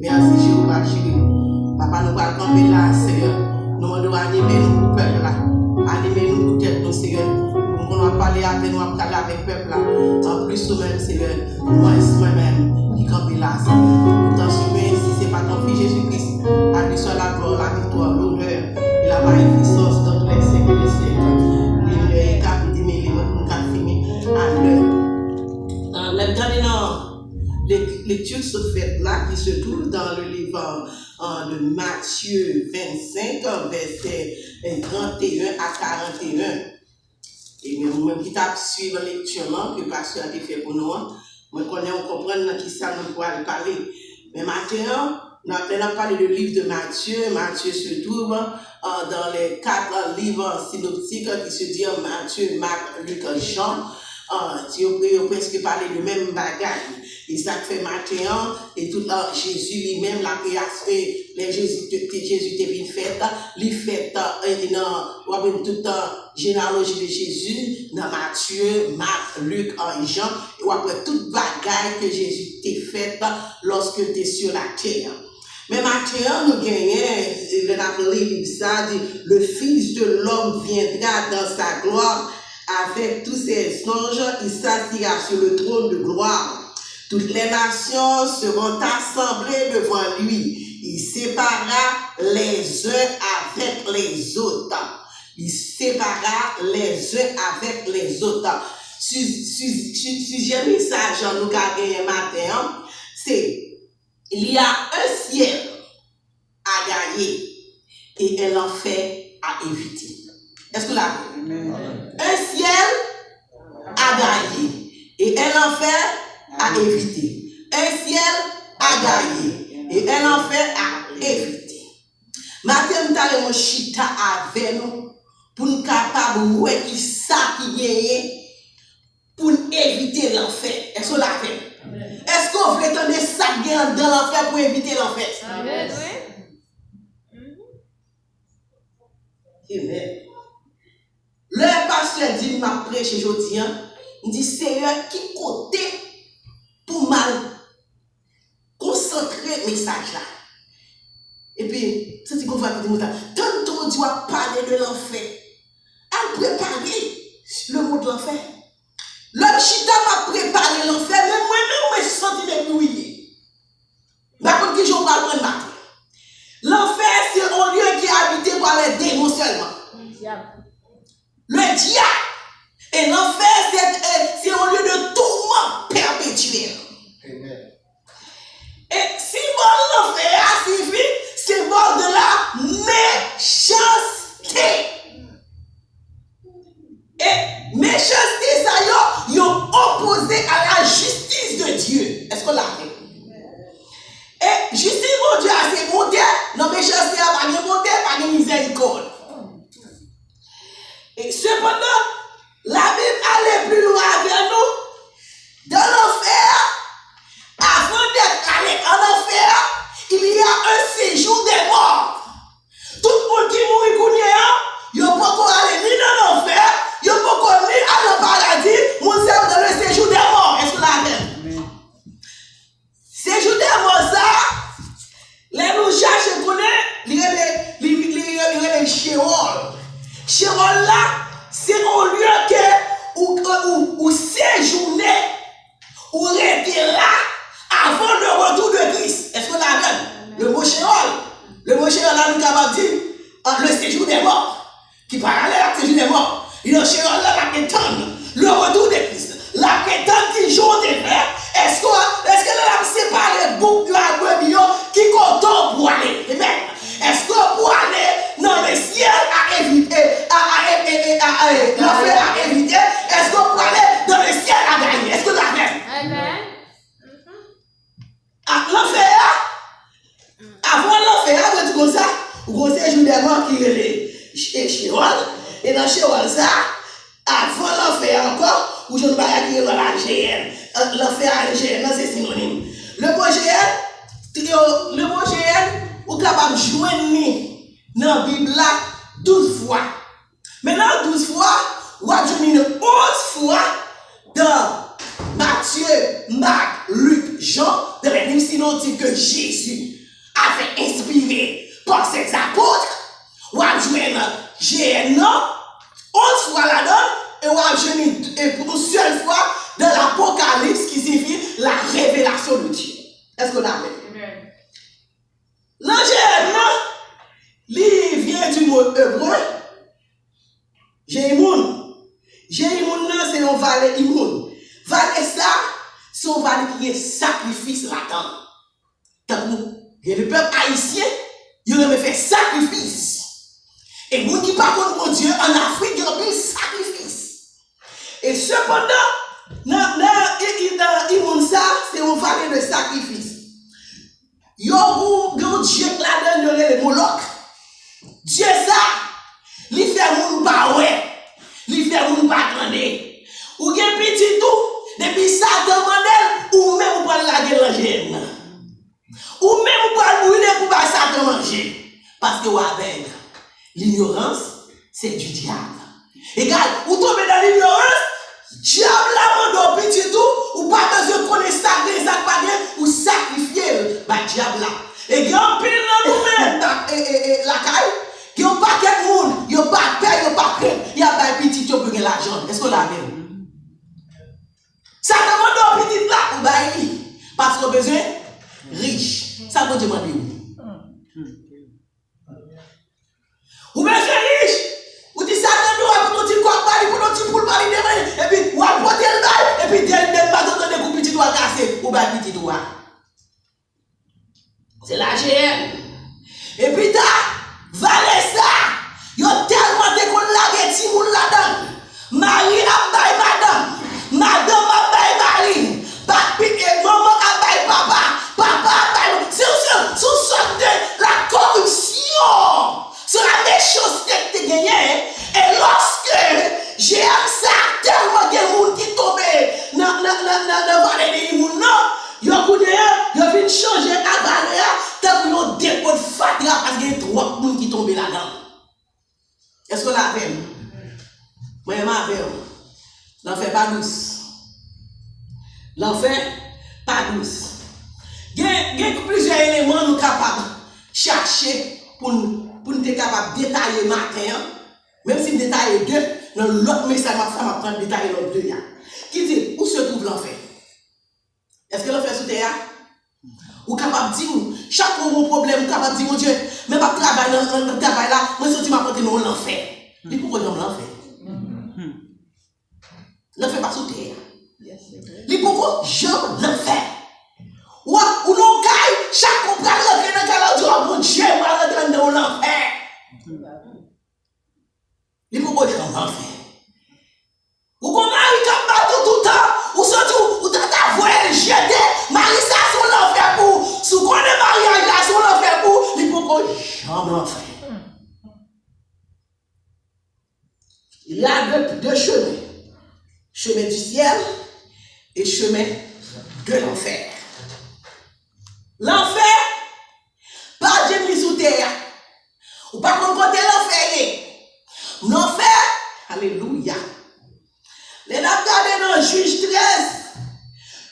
Merci Jéhovah chéri. Papa, nous allons camper là, Seigneur. Nous allons animer nous pour le peuple là. Animer nous pour tête, nous, Seigneur. Pour qu'on va parler avec nous, on va parler avec le peuple là. En plus, nous-mêmes, Seigneur. Moi-même, qui campe là, Seigneur. Nous t'en supplie, si ce n'est pas ton Fils Jésus-Christ, à lui soit la gloire, la victoire, l'honneur et la magnificence dans tous les siècles des siècles. L'honneur est capité, mais les mots pour qu'à finir à l'heure. Les lectures se faites là, qui se trouvent dans le livre de Matthieu 25, verset 31 à 41. Et même qui t'a suivi la lecture que le pasteur a fait pour nous, on comprend qui ça nous pourra parler. Mais maintenant, nous allons parler du livre de Matthieu. Matthieu se trouve dans les 4 livres synoptiques qui se disent Matthieu, Marc, Luc, Jean. Si on presque parler de même bagage. Et ça fait matin, et tout Jésus lui-même, la création, les Jésus est bien fait, il fait dans toute généalogie de Jésus, dans Matthieu, Marc, Luc, Jean, et après toute bagaille que Jésus t'a fait lorsque tu es sur la terre. Mais maintenant, nous gagnons, le Fils de l'homme viendra dans sa gloire avec tous ses anges, il s'assira sur le trône de gloire. Toutes les nations seront assemblées devant lui. Il séparera les uns avec les autres. Il séparera les uns avec les autres. Sujet message nous gagnons matin, c'est il y a un ciel à gagner et un enfer à éviter. Est-ce que vous l'avez? Un ciel à gagner et un enfer à éviter. Un ciel à gagner et un enfer à éviter. Maintenant, nous allons chita avec nous pour nous capables de voir qui ça qui gagne pour éviter l'enfer. Est-ce que vous l'avez? Est-ce qu'on veut entendre ça gagne dans l'enfer pour éviter l'enfer? Amen. Amen. Le pasteur dit, m'a prêché aujourd'hui, il dit, Seigneur, qui côté pour mal concentrer le message là. Et puis, c'est qu'on va dire, tantôt tu vas parler de l'enfer, à préparer le mot de l'enfer. L'homme chita m'a préparé l'enfer, mais moi-même, je me sens débrouillé. Par contre, que je vais prendre matin. L'enfer, c'est un lieu qui est habité par les démons seulement. Le diable. Et l'enfer, c'est un lieu de tourment perpétuel. Amen. Et symbole l'enfer signifie symbole de la méchanceté. Et méchanceté, ça y est opposé à la justice de Dieu. Est-ce qu'on l'a fait? Et justice de Dieu a ses monté, non méchanceté a pas de monté, pas de miséricorde. Et cependant, la Bible allait plus loin avec nous. Dans l'enfer, avant d'être allé en enfer, il y a un séjour des morts. Tout le monde qui mourit, il n'y a pas encore aller ni dans l'enfer, il n'y a pas encore aller dans le paradis, mon cerveau dans le séjour des morts. Est-ce que la même? Séjour des morts, ça, les nous cherchent pour il y a les chéoles. Chéol là, c'est un lieu où séjourner, où rester là avant le retour de Christ. Est-ce que vous l'avez? Le mot chéol là, nous avons dit le séjour des morts, qui parallèle à séjour des morts. Le chéol là, la pétante, le retour de Christ. La pétante qui joue des frères. Est-ce que là, séparé beaucoup à brebis qui comptent pour aller? Amen. Est-ce que pour aller dans le ciel à éviter, l'enfer à éviter, est-ce que pour aller dans le ciel à gagner? Est-ce que vous l'avez? Amen. L'enfer, avant l'enfer, vous dites comme ça, vous avez un jour des morts qui est Chéol, et dans Chéol, ça, avant l'enfer encore, vous avez un bagage qui est dans la GN. L'enfer à la GN, c'est synonyme. Le mot GN, vous êtes capable de joindre dans la Bible 12 fois. Maintenant, 12 fois, vous avez joindre 11 fois dans Matthieu, Marc, Luc, Jean, dans les livres synoptiques que Jésus avec inspiré par ces apôtres, ou à jouer GN, 11 fois la donne, et ou à jouer pour une seule fois dans l'Apocalypse qui signifie la révélation de Dieu. Est-ce qu'on a vu? L'angèle, il vient du mot hébreu. Jéimoun. Jéimoun, c'est un valet immoun. Valet ça, c'est un valet qui est sacrifice latent. Tant que le peuple haïtien, il a fait sacrifice. Et les gens qui parlent de Dieu en Afrique, ils ont fait sacrifice. Et cependant, dans immoun ça, c'est un valet de sacrifice. Il y a un Dieu là-dedans, le Moloch. Dieu ça, il fait moun pas ouais, il fait moun pas attendre. Ou gen petit tout, depuis ça demande ou même ou pas la gueule l'angèle. Ou même ou pas brûler pour pas ça te manger. Parce que ou avec l'ignorance, c'est du diable. Regarde, ou tomber dans l'ignorance, diable la mando petit tout, ou pas besoin de connaître ça, pas bien, ou sacrifier bah diable là. Et grand pile dans nous-mêmes, la caille. Il n'y a pas de monde, il n'y a pas de paix, il n'y a pas de crème. Il y a pas de petit qui a besoin l'argent. Est-ce qu'on l'a vu? Ça demande un petit là, ou bien parce qu'on a besoin riche. Ça peut demander où? Ou besoin riche. Ou dit ça demande pour notre quoi parler, pour notre poule parler de et puis ou apporter le bail, et puis tel pas de coups petit doigt cassé, ou bien petit doigt. C'est la GN. Et puis Vanessa, yo tellement de qu'on l'a ti moun là-dedans. Marie a bay madame, madame a bay Marie, papi et maman a bay papa, papa a bay. C'est sous de la corruption, c'est la méchanceté que tu gagné. Et lorsque j'ai ça tellement de moun qui tombe dans vallée de moun non, yo connaît, yo vient changer à vallée. Tant que dépôt de fatra parce qu'il y a trop de gens qui tombent là-dedans. Est-ce qu'on l'a fait? Moi, je m'appelle. L'enfer pas douce. L'enfer pas douce. Il y a plusieurs éléments nous capables de chercher pour nous être capables de détailler le matin. Même si nous détaillons deux, dans l'autre message, ça va prendre détailler l'autre deux. Qui dit où se trouve l'enfer? Est-ce que l'enfer sous terre? Ou capable de dire, chaque fois un problème, ou capable de dire, mon Dieu, mais pas travail dans le travail là, moi je m'a porté dans l'enfer. Et pourquoi dans l'enfer? L'enfer pas sous terre. Et pourquoi j'aime l'enfer? Ou non, chaque fois qu'on rentre dans le calendrier, oh mon Dieu, moi je rentre dans l'enfer. Et pourquoi j'aime l'enfer? Ou qu'on marie comme bateau tout le temps, ou surtout, ou t'as voyé jeter, marie ça sur l'enfer pour, sous qu'on est mariage là sur l'enfer pour, il faut qu'on j'aime l'enfer. Il y a deux chemins. Chemin du ciel et chemin de l'enfer. L'enfer, pas de mise sous terre. Ou pas qu'on côté l'enfer. L'enfer, alléluia. Les regardez dans Juge 13,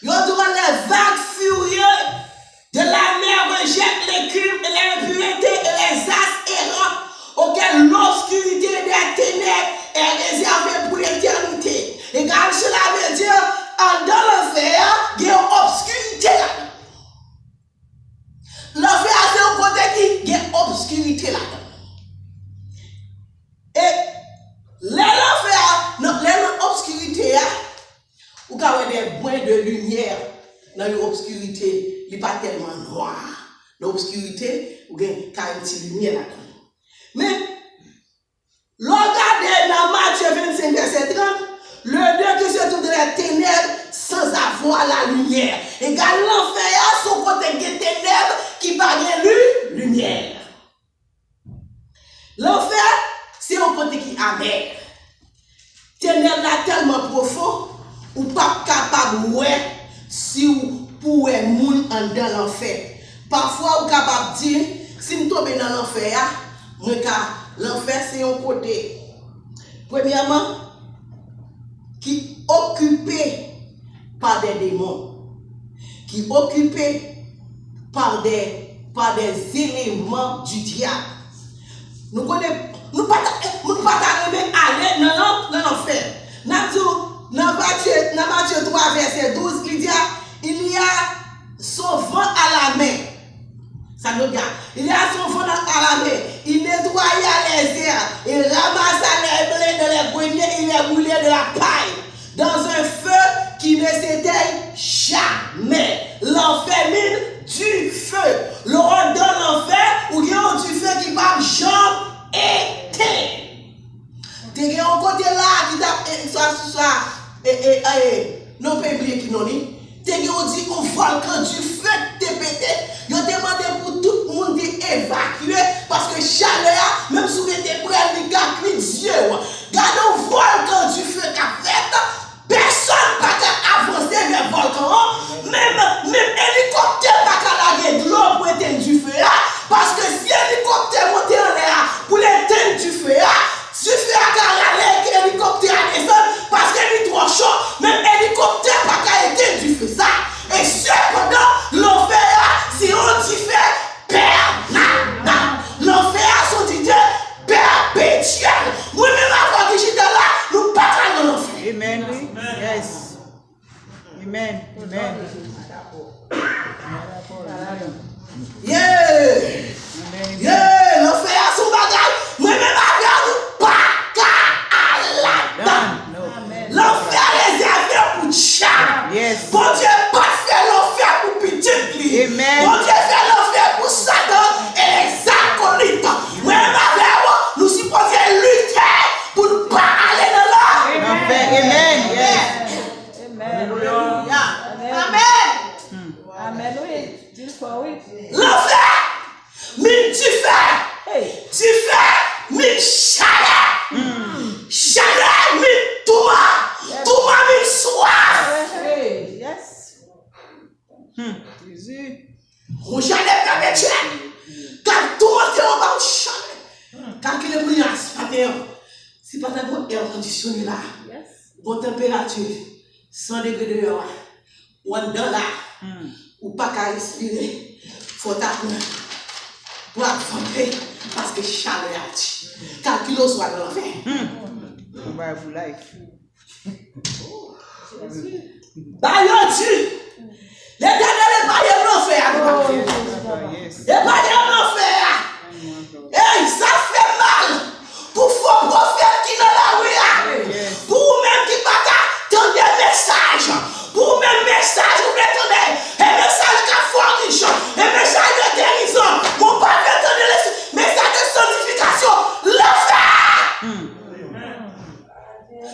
ils ont les vagues furieuses de la mer rejette les crimes et les impuretés et les astres errants auxquels l'obscurité des ténèbres est réservée pour l'éternité. Et quand cela veut dire, dans l'enfer, il y a une obscurité là. L'enfer, c'est un côté qui y a une obscurité là. Et l'obscurité, ou quand on a des points de lumière dans l'obscurité, il n'est pas tellement noir. L'obscurité, ou bien quand il y a une petite lumière là-dedans. Mais, regardez dans Matthieu 25, verset 30, le Dieu qui se trouve dans les ténèbres sans avoir la lumière. Et quand l'enfer, son côté des ténèbres qui va de lumière. L'enfer, c'est un côté qui est amer. Ténèbres là tellement profond, ou pas capable de voir si vous pouvez moun en dans l'enfer. Parfois, vous capable de dire, si vous tombez dans l'enfer, l'enfer c'est un côté. Premièrement, qui est occupé par des démons, qui est occupé par des par des éléments du diable. Nous connaissons, nous pas aller dans l'enfer. Dans Matthieu 3, verset 12, il y a son vent à la main. Ça nous regarde. Il y a son vent à la main. Il nettoya les airs. Il ramassa les blés dans les greniers. Il les brûlait de la paille. Dans un feu qui ne s'éteint jamais. L'enfer mine du feu. L'on dans l'enfer ou il y a du feu qui va jamais éteindre. T'es un côté là qui t'a non pas oublier qui non ni. T'es dit au volcan du feu te pété. Yo demandé pour tout le monde d'évacuer parce que chaleur même si vous êtes prêt à cuire Dieu. Gardez au volcan du feu qu'a fait. Personne pas avancer vers le volcan. Même hélicoptère pas qu'à laguer de l'eau pour éteindre du feu. Parce que si hélicoptère monte en l'air pour l'éteindre du feu, suffit à carrer l'hélicoptère à descendre parce qu'il est trop chaud. Même hélicoptère pas qu'à éteindre du feu ça. Et cependant, l'enfer, si on dit fait permanent. L'enfer, son dit perpétuel. Nous-mêmes, avant que j'étais là, nous pas dans l'enfer. Amen. Yes. Amen. Amen. Yeah. Yeah. L'enfer, son bagage. Moi-même, avant nous pas qu'à là-dedans. L'enfer réservé pour Tchad. Yes. Bon Dieu, pas fait l'enfer pour petit. Amen. Bon Dieu, fait l'enfer pour Satan et les acolytes. Même avec nous supposons lutter pour ne pas aller dans là. Amen. Yes. Amen. Amen. Amen. Oui. Juste pour oui. L'enfer, mais tu fais. Hey. Tu fais, mais chaleur. Chaleur, mais tout mais soif. Hey. Yes. Jésus. On chaleur perpétuel. Car tout le monde est en bas de chaleur. Car qu'il est brillant ce matin. Si pas d'avoir air conditionné là, Yes. bonne température, 100 degrés dehors, ou en dedans là, ou pas qu'à respirer, faut t'apprendre pour affronter parce que chaleur a dit. Car qu'il soit dans l'enfer. Bible life. Bayon l'éternel est pas de l'enfer. Yes. Et pas de l'enfer. Hey, ça fait mal pour faux prophètes qui dans la rue. Yes. Pour vous-même qui pas attendre des messages. Pour vous-même message, vous voulez attendre un message qui a forniche, un message de guérison. Mon père veut attendre le message de sanctification. L'enfer.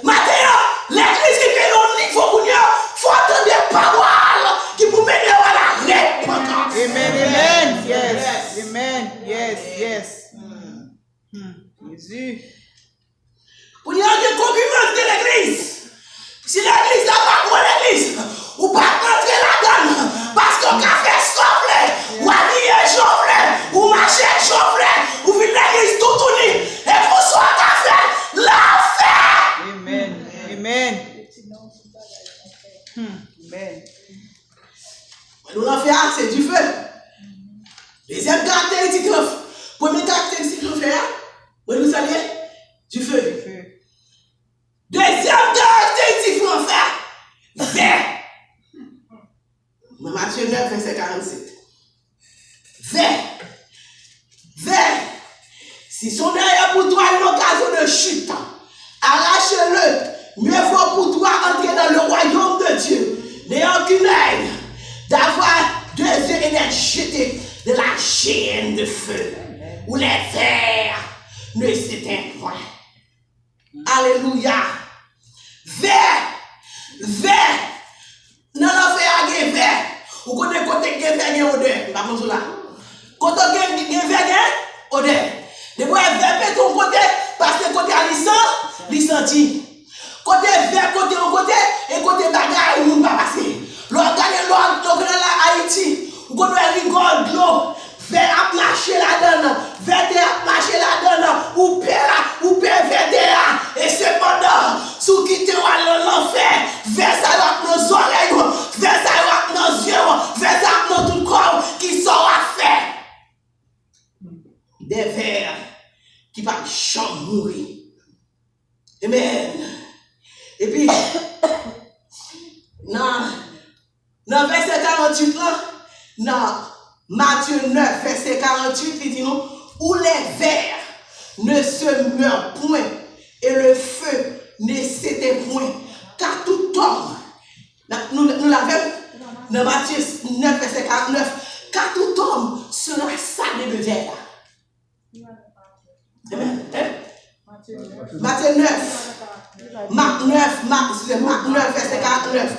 Maintenant, l'église qui fait au niveau pour nous, il faut attendre des paroles qui vous mènent à la repentance. Amen. Amen. Yes. Amen. Yes. Yes. Jésus. Pour y avoir des concurrents de l'église. Si l'église n'a pas pour l'église, ou pas rentrer là-dedans, parce qu'on a fait souffler, ou habiller souffler, ou marcher souffler, ou venir l'église tout unie, et pour soi qu'a fait l'enfer. Amen. Amen. Amen. Nous l'enfer, c'est du feu. Deuxième caractéristique, première caractéristique de l'enfer, vous savez, du feu. Feu. Deuxième caractéristique de l'enfer, vert. Matthieu 9, verset 47. Vert. Vert. Si son œil est pour toi une occasion de chute, arrache-le. Mieux vaut pour toi entrer dans le royaume de Dieu, n'ayant qu'une œil, d'avoir 2 yeux et d'être jeté de la chaîne de feu, où les vers ne s'éteignent point. Alléluia. Vert. Dans l'enfer, il y a vert. Vous connaissez côté qui est vert, il y a odeur. Pas comme ça. Côté qui est vert, il y a odeur. De quoi vert peut ton côté, parce que côté à l'issenti. Côté vert, côté au côté, et côté bagarre, il ne va pas passer. L'organe là, Haïti, vous connaissez rigole de l'eau. Vert a marché là-dedans, vert a marché là-dedans, ou père vert. Et cependant, sous qui te voit l'enfer, vert ça va nos oreilles, vert ça va nos yeux, vert ça va tout corps qui sont à faire. des vers qui ne jamais mourir. Amen. Et puis, dans verset 48 là, dans Matthieu 9, verset 48, il dit nous, où les vers ne se meurent point et le feu ne s'éteint point, car tout homme, nous l'avons dans Matthieu 9, verset 49, car tout homme sera salé de verre. Amen. Matthieu 9. Marc 9, verset 49.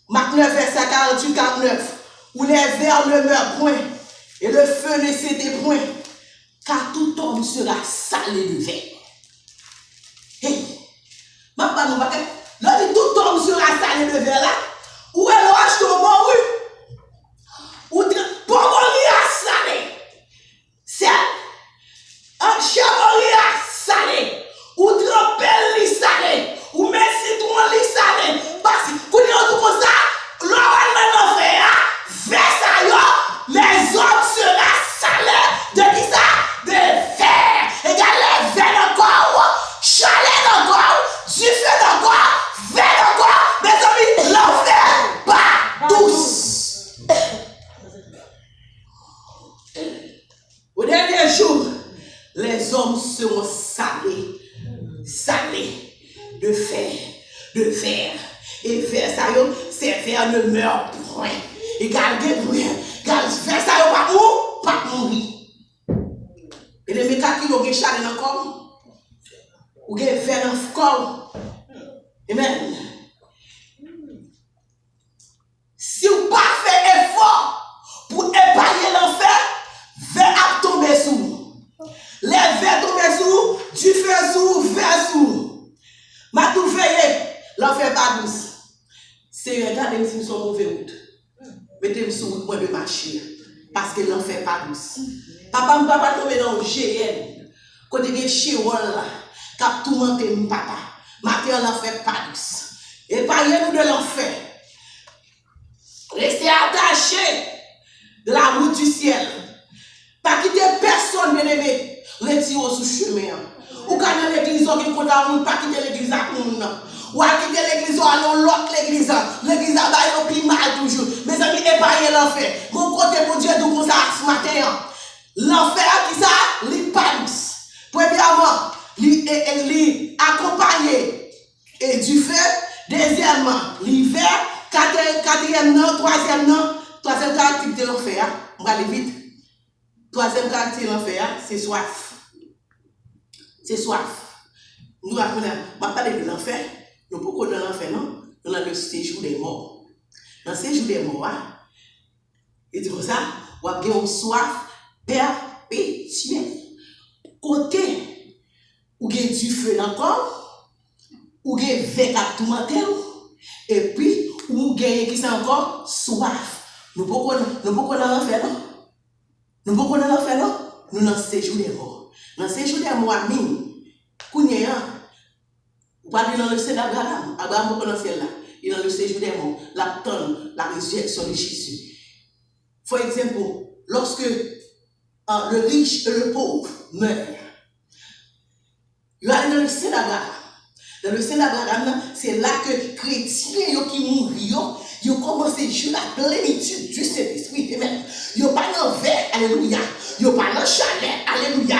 Marc 9, verset 48, 49. Où les vers ne meurent point et le feu ne s'éteint point, car tout homme sera salé de verre. Hey, ma pas nous baquet. Là, tout homme sera salé de verre là. Où est l'orage de mort, oui? Où pour mourir salé. C'est un chamoria salé. Ou trempel li salé. Ou met citron li salé. Parce que quand on dit comme ça, l'oral dans l'enfer, les hommes seront salés de qui ça? De fer. Égal les vers encore, chalet encore, du feu encore, verre encore. Mes amis, l'enfer pas tous. Au dernier jour, les hommes seront salés de fer, de verre. Et vers ça, ces vers ne meurent point. Et gardez bruit. Vers ça, pas où? Pas mourir. Et les mécaniques qui ont chalet dans le corps, ou des vers dans le corps. Amen. Si vous pas fait effort pour épargner l'enfer, vers à tomber sous vous. Les vers tombent sous vous, du feu sous vous, vers sous vous. Ma tout veillé, l'enfer pas douce. C'est regardez si nous sommes mauvais route. Mettez-moi sur route pour de marcher. Parce que l'enfer pas douce. Papa ne va pas tomber dans le GN. Quand il y a chéol là, cap tout monter mon papa. Matin l'enfer pas douce. Épargnez-nous de l'enfer. Restez attachés de la route du ciel. Pas quitter personne, bien aimé. Retirez-vous sous chemin. Ou quand dans l'église, qui compte à vous, pas quitter l'église à vous. Ou à quitter l'église, ou à l'autre l'église. L'église a baillé au plus mal toujours. Mes amis, épargnez l'enfer. Mon côté pour Dieu, tout comme ça ce matin. L'enfer, qui ça? Il pas douce. Premièrement, il accompagné du feu. Deuxièmement, l'hiver. Quatrième non, troisième caractère de l'enfer. On va aller vite. Troisième caractère de l'enfer, c'est soif. C'est soif. Nous apprenons, on va parler de l'enfer. Nous pourquoi dans l'enfer, non? Nous avons le séjour des morts. Dans le séjour des morts, et dit comme ça, on va avoir une soif perpétuelle. Côté, où il y a du feu dans le corps, où il y a vec à tout matin, et puis, où il y a qui c'est encore soif. Nous pourquoi dans l'enfer, non? Nous pourquoi dans l'enfer, non? Nous dans le séjour des morts. Dans le séjour des morts, Kounia, vous parlez dans le ciel d'Abraham, Abraham vous connaissez là, il est dans le séjour des morts, la tonne, la résurrection de Jésus. For exemple, lorsque le riche et le pauvre meurent, il va aller dans le ciel d'Abraham. Dans le ciel d'Abraham, c'est là que les chrétiens qui mourent, ils ont commencé à jouer la plénitude du Saint-Esprit. Ils n'ont pas dans verre, alléluia. Ils n'ont pas dans chalet, alléluia.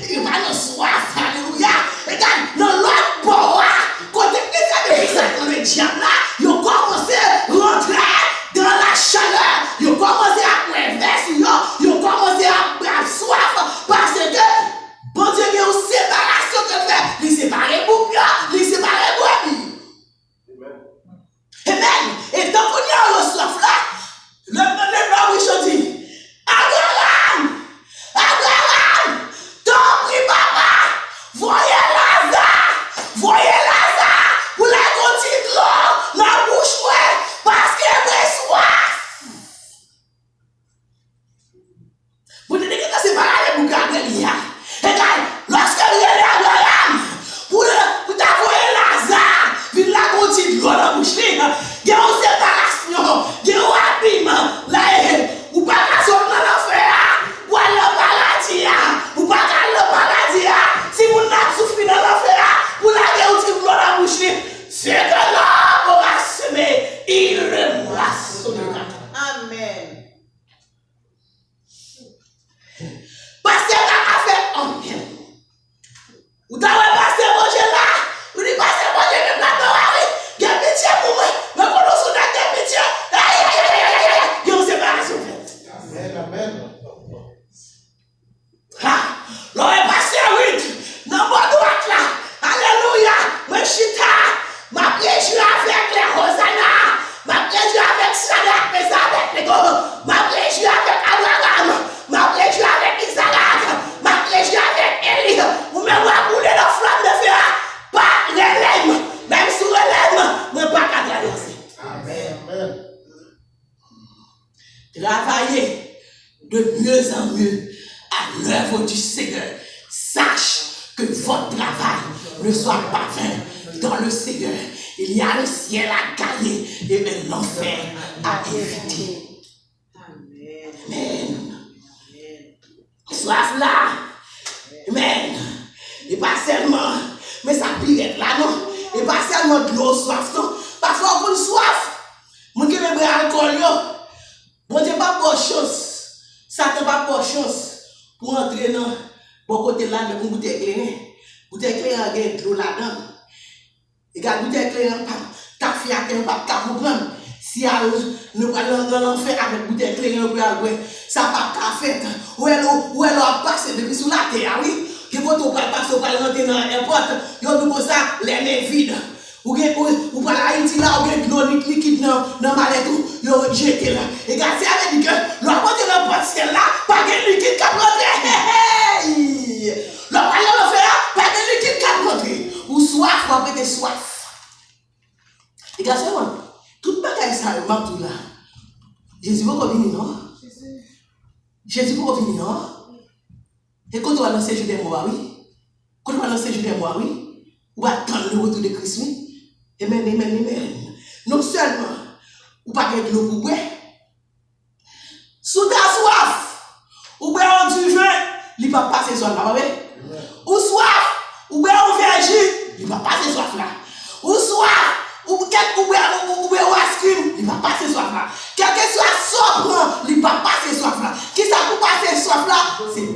Ils n'ont pas dans soif, alléluia. Regarde, dans l'autre bois, quand ils avaient ça dans le diable là, ils ont commencé à rentrer dans la chaleur. Ils ont commencé à préverser, ils ont commencé à avoir soif. Parce que, bon Dieu, il y a une séparation de faire. Les séparer pour bien, les séparer pour bien. Amen. Et donc, on y a le soif là, le Bible dit, Abraham, tant mieux à l'œuvre du Seigneur. Sache que votre travail ne soit pas vain. Dans le Seigneur, il y a le ciel à gagner et l'enfer à éviter. Amen. Soif là. Amen. Et pas seulement, mais ça pire là, non? Et pas seulement de l'eau soif, non? Parfois, on a soif. Mon qui veut alcool, yo. Bon Dieu, pas pour chance. Ça n'a pas pour chance pour entrer dans bon côté là, de bouteille éclairée. Bouteille éclairée, il y a de l'eau là-dedans. Et quand bouteille éclairée, ta fille a qu'un pas qu'à comprendre. Si elle ne va pas l'enfer avec bouteille éclairée, ça n'a pas qu'à faire. Où elle a passé depuis sous la terre, oui? Que quand on va passer, on va rentrer dans n'importe, il y a tout ça, les mains vides. Ou pas Haïti là, ou bien l'eau liquide dans la mallette, ou jeté là. Et quand c'est avec dit que l'on va rentrer dans le porte-ciel là, pas de liquide qui rentre. L'on va le faire, pas de liquide qui rentre. Ou soif, ou après soif. Et quand c'est moi, tout le bagage ça, je tout là. Jésus va venir, non? Jésus va venir, non? Et quand on va lancer Judas moi, oui. Quand on va lancer Judas moi, oui. On va attendre le retour de Christ, oui. Amen, amen, amen. Non seulement, ou pas de l'eau pour boire. Sous ta soif, ou boire du vin, il va passer soif là, oui. Ou soif, ou boire un verre jus, il va passer soif là. Ou soif, ou boire un scream, il va passer soif là. Quel que soit sobre, il va passer soif là. Qui ça pour passer soif là? C'est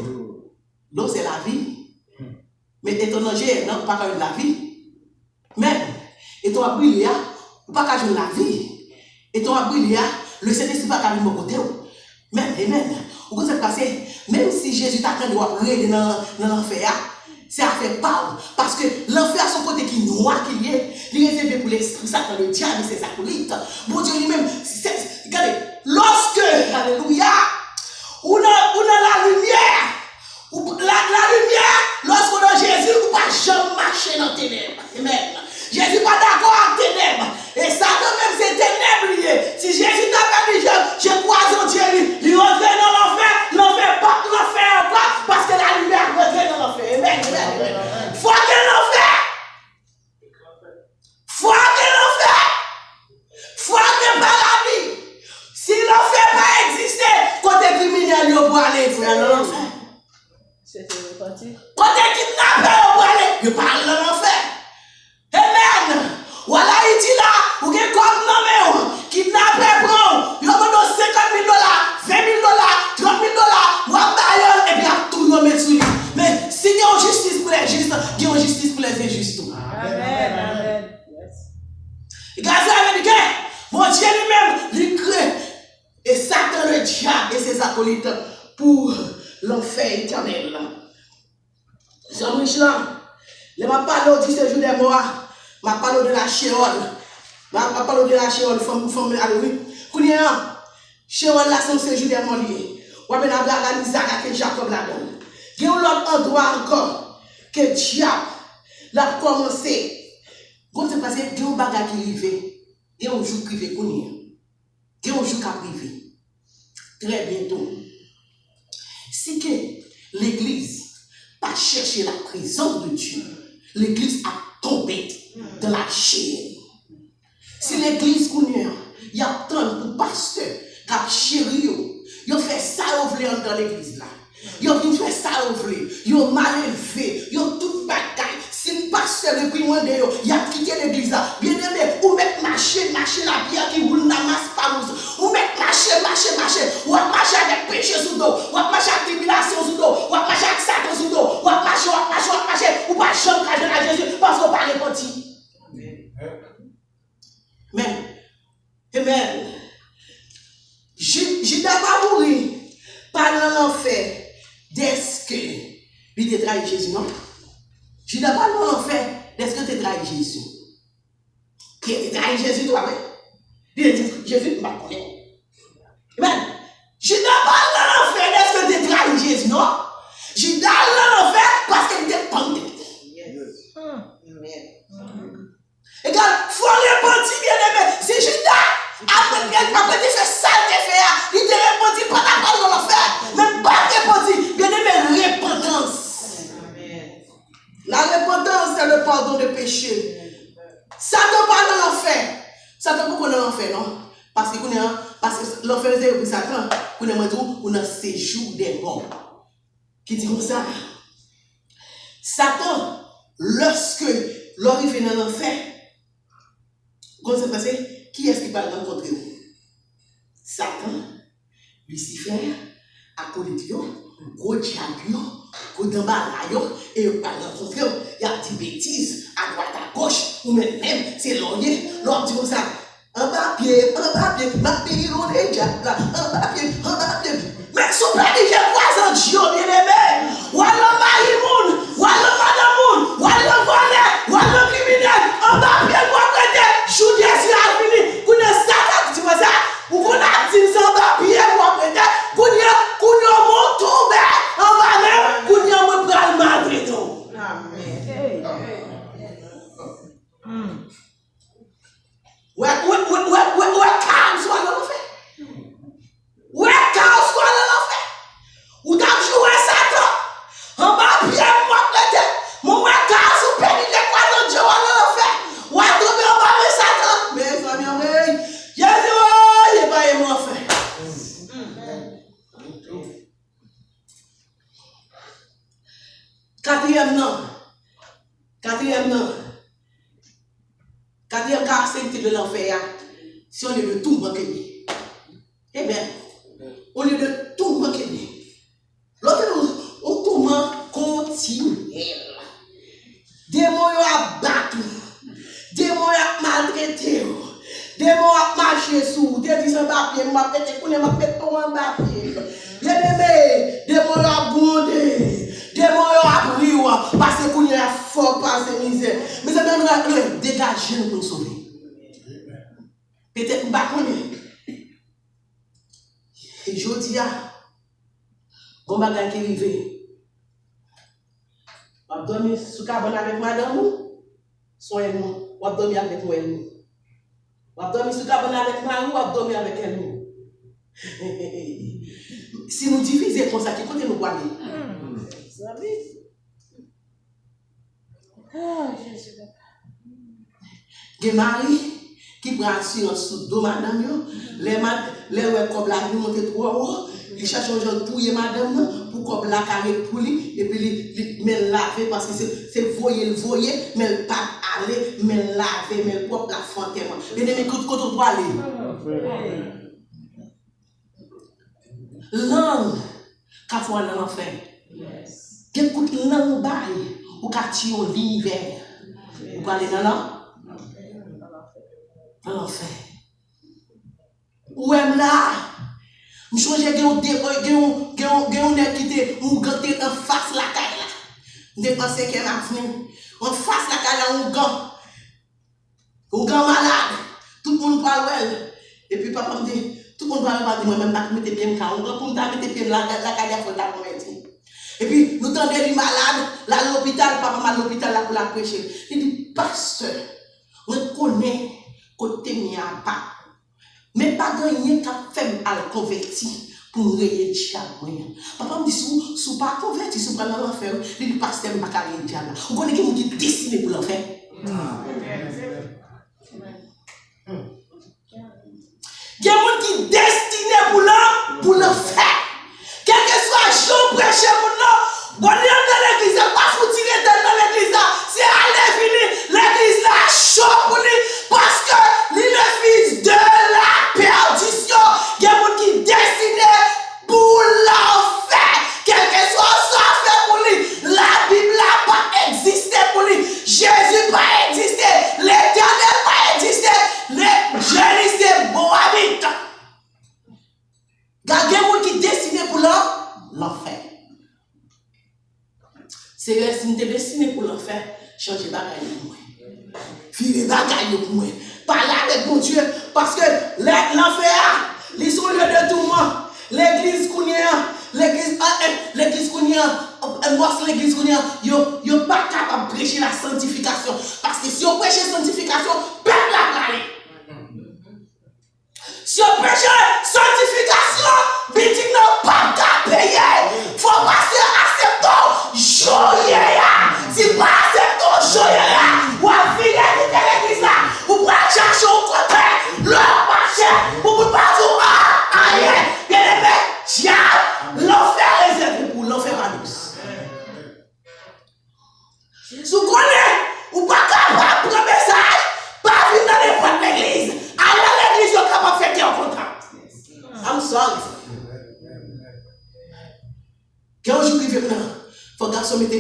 l'eau, c'est la vie. Mais ton danger, non, pas comme la vie. Même, et ton abri, ou pas qu'à jouer la vie. Et ton abri, le Saint-Esprit pas qu'à venir mon côté. Même, amen. Vous pouvez passer, même si Jésus t'attend de rentrer dans l'enfer, c'est à faire part. Parce que l'enfer, son côté qui noir qu'il y est, il est réservé pour l'esprit, ça le diable, c'est acolyte. Bon Dieu lui-même, regardez, lorsque, alléluia, on a la lumière, la lumière, lorsqu'on a Jésus, on ne peut pas jamais marcher dans les ténèbres. Amen. Jésus n'est pas d'accord avec les ténèbres. Et ça, quand même, c'est ténèbres liées. Si Jésus t'a pas dit, je crois en Dieu, il rentre dans l'enfer, l'enfer pas, l'enfer pas, parce que la lumière rentre dans l'enfer. Amen. Faut que l'enfer. Faut que l'enfer. Faut que le paradis. Si l'enfer pas existé, côté criminel, il faut aller frère dans l'enfer. C'était repenti. Côté kidnappé, il faut aller. Il parle dans l'enfer. Amen. Voilà, il dit là, ou bien comme nommé, kidnappé, prend, il a donné 50 000 $, 20 000 $, 30 000 $, moi, bailleur, et bien tout le monde sur lui. Mais si il y a une justice pour les justes, il y a une justice pour les injustes. Amen. Amen. Yes. Et quand ça veut dire que mon Dieu lui-même, il crée, et Satan le diable et ses acolytes pour l'enfer éternel. Jean-Michel là. Je ne parle du séjour des morts, je parle de la chéole. Je parle de la chéole, femme alléluia. Kounia, chéole là, c'est un séjour des morts liés. Ou bien Abraham, Isaac et Jacob là-dedans. Il y a un autre endroit encore que diable l'a commencé. Quand c'est passé, il y a un bagage qui arrive. Il y a un jour privé Kounia. Il y a un jour qui arrive. Très bientôt. Si que l'église pas chercher la présence de Dieu, l'église a tombé dans la chaîne. Si l'église connaît, il y a tant de pasteurs qui ont chéri, ils ont fait ça dans l'église là. Ils ont fait ça ils ont mal élevé, ils ont tout bataille. Si le pasteur le prix moins de eux, il a quitté l'église là. Bien aimé, ou mettre marcher la pierre qui roule dans la masse parousse. Ou mettre marcher. Ou marcher avec péché sous dos. Ou marcher avec tribulation sous dos. Ou marcher avec Satan sous dos. Ou marcher. Ou pas jamais cacher à Jésus parce qu'on parle petit. Amen. J'ai d'abord mouru par l'enfer. Dès que il te trahi Jésus, non? Je n'ai pas l'enfer. Est-ce que tu as trahi Jésus? Qui a trahi Jésus, toi? Jésus ne m'a pas connu. Amen. Je n'ai pas l'enfer. Est-ce que tu as trahi Jésus, non? Je n'ai pas l'enfer parce qu'il était pendu. Et quand il faut répondre, bien aimé. Si Judas, après tu fais ça, il te répondit pas d'abord dans l'enfer. Même pas que péché. Satan pas dans l'enfer. Satan pas dans l'enfer, non? Parce que l'enfer c'est pour Satan. On a séjour des morts. Qui dit comme ça? Satan, lorsque l'arrivée dans l'enfer, comment ça passe? Qui est-ce qui va rencontrer vous? Satan, Lucifer, à côté de Dieu, gros diable, gros d'embarras, et il va rencontrer, il y a des bêtises à droite, à gauche, ou même, c'est l'oreiller, l'on dit comme ça, un papier, on est diable là, un papier. Mais sous pas dit, j'ai 3 ans, Dieu bien-aimé, ou alors Marie-Moun, ou alors Madame Moun, ou alors volé, ou alors criminel, un papier pour prêter, je vous dis, c'est la fini, vous ne savez pas ça, ou vous n'avez dit sans papier pour prêter, vous n'avez pas tombé, en bas même, vous n'avez pas le malgré tout. Ouais, calme, soit dans l'enfer. Ouais, calme, soit dans l'enfer. Ou t'as joué Satan. En bas, bien, moi, peut-être. Mon ouais, calme, sous pénis, les quoi dans Dieu, dans l'enfer. Ouais, tomber en bas, mais Satan. Mais, famille, il y a des il pas aimé l'enfer. Quatrième caractéristique de l'enfer, si on est de tout manquer. Eh bien, au lieu de tout manquer, l'autre, on tourmente continuel. Démons à battre, démons à maltraiter, démons à marcher sous, des disant papier, m'a pété, m'a pété en papier. Bien-aimé, démons à bonder, démons à briller, parce qu'on y a fort passer misère. Mais ça donne dégager nous pour nous sauver. Peut-être pas connaître. Et je dis, bon bagage qui arrive. On va dormir sous cabane avec madame ou soyez-nous. On va dormir avec moi. On va dormir sous cabane avec madame ou on va dormir avec elle. Si nous divisons comme ça, qui côté nous voir? Des maris qui prennent assurance sous dos madame, les ouais comme la vie monte trop haut, ils cherchent un genre de pouiller madame pour comme la carré pour lui et puis ils met laver parce que c'est voyer mais pas aller mais laver mais propre la fontaine. Et des micros quand on doit aller. Langue qu'a fait dans l'enfer. Quel coup de langue bail ou qu'a tiré l'hiver. Vous parlez dans l'enfer. Ou même là, je change de qui on gante en face la caille là. De penser qu'elle a fini. En face la caille là, on gant malade. Tout le monde parle well. Et puis papa me dit, tout le monde parle moi même pas mettre bien quand on gant pour mettre bien la caille faut la mettre. Et puis nous tendons du malade, là à l'hôpital, papa m'a à l'hôpital là pour la prêcher. Il dit pasteur, on connaît côté mien pas. Mais pas gagner qu'à faire à convertir pour rayer diable. Papa me dit sous pas converti, sous pas dans l'enfer, il dit pasteur m'a pas rayer diable. Vous connaissez qui est destiné pour l'enfer? Il y a des gens qui sont destinés pour l'enfer. Quel que soit Jean prêché pour nous, bon, dans l'église, pas foutu dans l'église, c'est aller finir l'église là, chaud pour lui, parce que lui le fils de la perdition, il y a des gens qui sont destinés pour l'enfer. Quel que soit ça fait pour lui, la Bible n'a pas existé pour lui, Jésus n'a pas existé, l'Éternel n'a pas existé, Jésus c'est bon habitant. Il y a des gens qui sont destinés pour l'enfer. C'est si tu es destiné pour l'enfer, changer les bagages pour moi. Filer les bagages pour moi. Parler avec mon Dieu. Parce que l'enfer, ils sont lieu de tourment. L'église ils ne sont pas capables de prêcher la sanctification. Parce que si on prêche la sanctification, perd la parler. Si on prêche la sanctification, bitik n'a pas qu'à payer. Il faut passer à septembre, joyeux. Si pas à septembre, joyeux. rive là, faut garçon mettre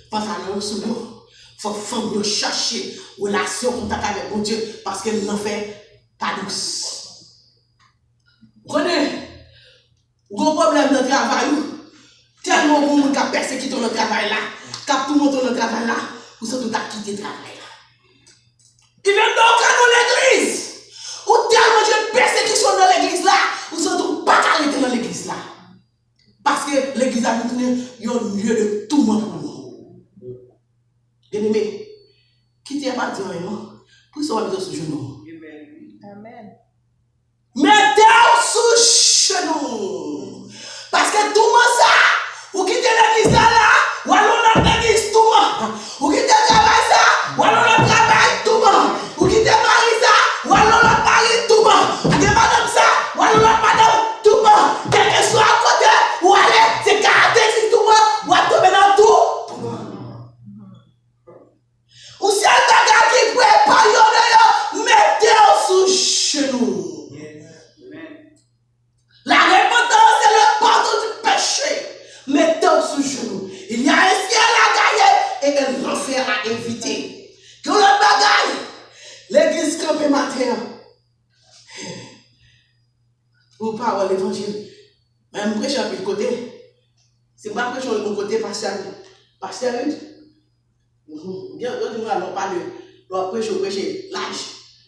pantalon sous nous. Faut femme chercher relation contact avec mon Dieu parce que n'en fait pas douce. Vous connaissez? Gros problème dans le travail, tellement de monde qui a persécuté dans le travail là, qui a tout le monde dans le travail là, vous êtes tout à quitter le travail là. Il vient donc dans l'église, ou tellement de persécution dans l'église là, vous êtes tout pas arrêté dans l'église là. Parce que l'église a devenu un lieu de tourment pour nous. Bien-aimé, quittez pas dire non, pour ça on va mettre sous genou. Amen. Mettez-vous sous genou. Parce que tout le monde ça, vous quittez l'église là, ou alors l'église tout le monde. Vous quittez le travail ça, ou alors le travail tout le monde. Vous quittez Marie ça, ou alors le mari tout le monde. Vous quittez madame ça, ou alors la madame tout le monde. Quel que soit à côté, ou aller, c'est caractéristique tout le monde, ou à tomber dans tout. Ou si elle bagarre qui prépare, mettez-vous sous genou. La repentance est le pardon du péché. Mettez-vous sous genou. Il y a un ciel à gagner et un enfer à éviter. Que le bagaille, l'église campée matin. Vous parlez de l'évangile. Même prêcher à l'autre côté. C'est pas prêcher à l'autre côté, pasteur. Pasteur, bien, on ne parle pas de prêcher, l'âge.